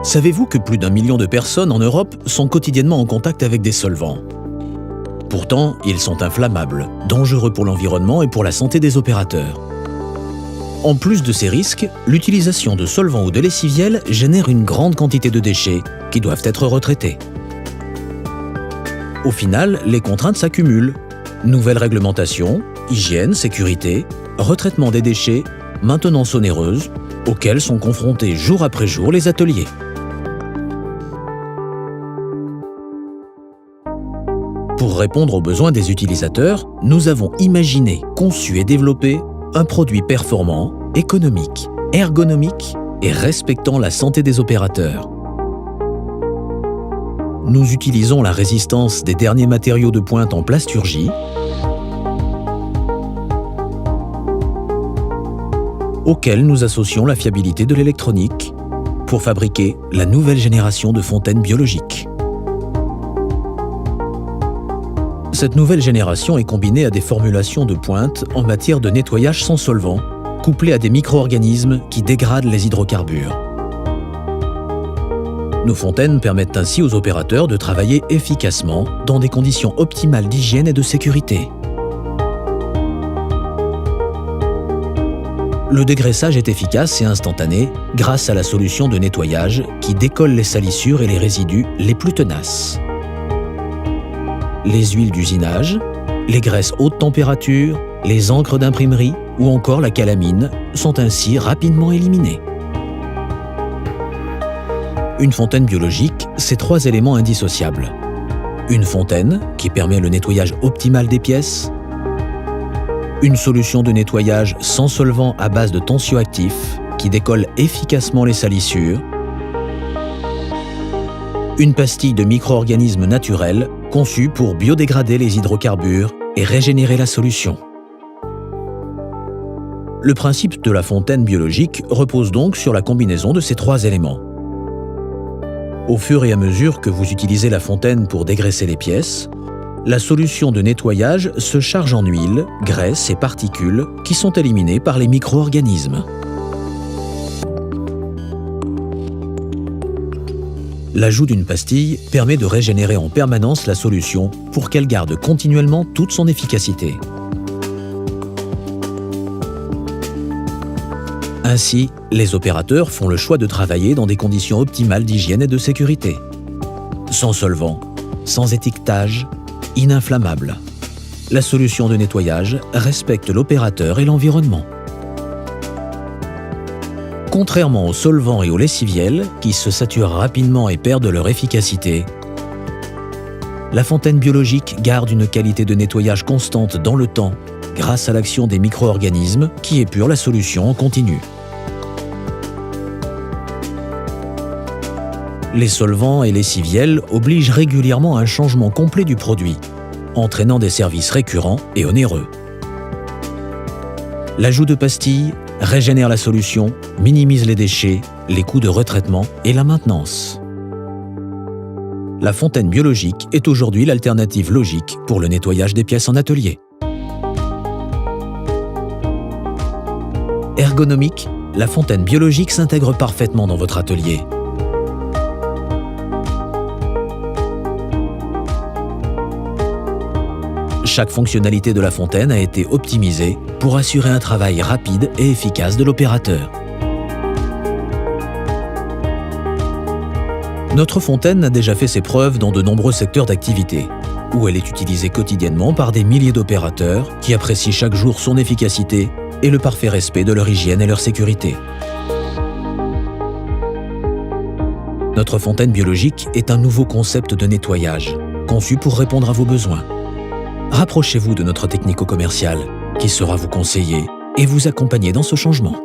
Savez-vous que plus d'1 million de personnes en Europe sont quotidiennement en contact avec des solvants? Pourtant, ils sont inflammables, dangereux pour l'environnement et pour la santé des opérateurs. En plus de ces risques, l'utilisation de solvants ou de lessiviels génère une grande quantité de déchets qui doivent être retraités. Au final, les contraintes s'accumulent. Nouvelles réglementations, hygiène, sécurité, retraitement des déchets, maintenance onéreuse, auxquelles sont confrontés jour après jour les ateliers. Pour répondre aux besoins des utilisateurs, nous avons imaginé, conçu et développé un produit performant, économique, ergonomique et respectant la santé des opérateurs. Nous utilisons la résistance des derniers matériaux de pointe en plasturgie, auxquels nous associons la fiabilité de l'électronique pour fabriquer la nouvelle génération de fontaines biologiques. Cette nouvelle génération est combinée à des formulations de pointe en matière de nettoyage sans solvant, couplées à des micro-organismes qui dégradent les hydrocarbures. Nos fontaines permettent ainsi aux opérateurs de travailler efficacement dans des conditions optimales d'hygiène et de sécurité. Le dégraissage est efficace et instantané grâce à la solution de nettoyage qui décolle les salissures et les résidus les plus tenaces. Les huiles d'usinage, les graisses haute température, les encres d'imprimerie ou encore la calamine sont ainsi rapidement éliminées. Une fontaine biologique, c'est 3 éléments indissociables. Une fontaine qui permet le nettoyage optimal des pièces, une solution de nettoyage sans solvant à base de tensioactifs qui décolle efficacement les salissures, une pastille de micro-organismes naturels conçue pour biodégrader les hydrocarbures et régénérer la solution. Le principe de la fontaine biologique repose donc sur la combinaison de ces 3 éléments. Au fur et à mesure que vous utilisez la fontaine pour dégraisser les pièces, la solution de nettoyage se charge en huile, graisse et particules qui sont éliminées par les micro-organismes. L'ajout d'une pastille permet de régénérer en permanence la solution pour qu'elle garde continuellement toute son efficacité. Ainsi, les opérateurs font le choix de travailler dans des conditions optimales d'hygiène et de sécurité. Sans solvant, sans étiquetage, ininflammable. La solution de nettoyage respecte l'opérateur et l'environnement. Contrairement aux solvants et aux lessiviels, qui se saturent rapidement et perdent leur efficacité, la fontaine biologique garde une qualité de nettoyage constante dans le temps grâce à l'action des micro-organismes qui épurent la solution en continu. Les solvants et lessiviels obligent régulièrement à un changement complet du produit, entraînant des services récurrents et onéreux. L'ajout de pastilles régénère la solution, minimise les déchets, les coûts de retraitement et la maintenance. La fontaine biologique est aujourd'hui l'alternative logique pour le nettoyage des pièces en atelier. Ergonomique, la fontaine biologique s'intègre parfaitement dans votre atelier. Chaque fonctionnalité de la fontaine a été optimisée pour assurer un travail rapide et efficace de l'opérateur. Notre fontaine a déjà fait ses preuves dans de nombreux secteurs d'activité, où elle est utilisée quotidiennement par des milliers d'opérateurs qui apprécient chaque jour son efficacité et le parfait respect de leur hygiène et leur sécurité. Notre fontaine biologique est un nouveau concept de nettoyage, conçu pour répondre à vos besoins. Rapprochez-vous de notre technico-commercial, qui saura vous conseiller et vous accompagner dans ce changement.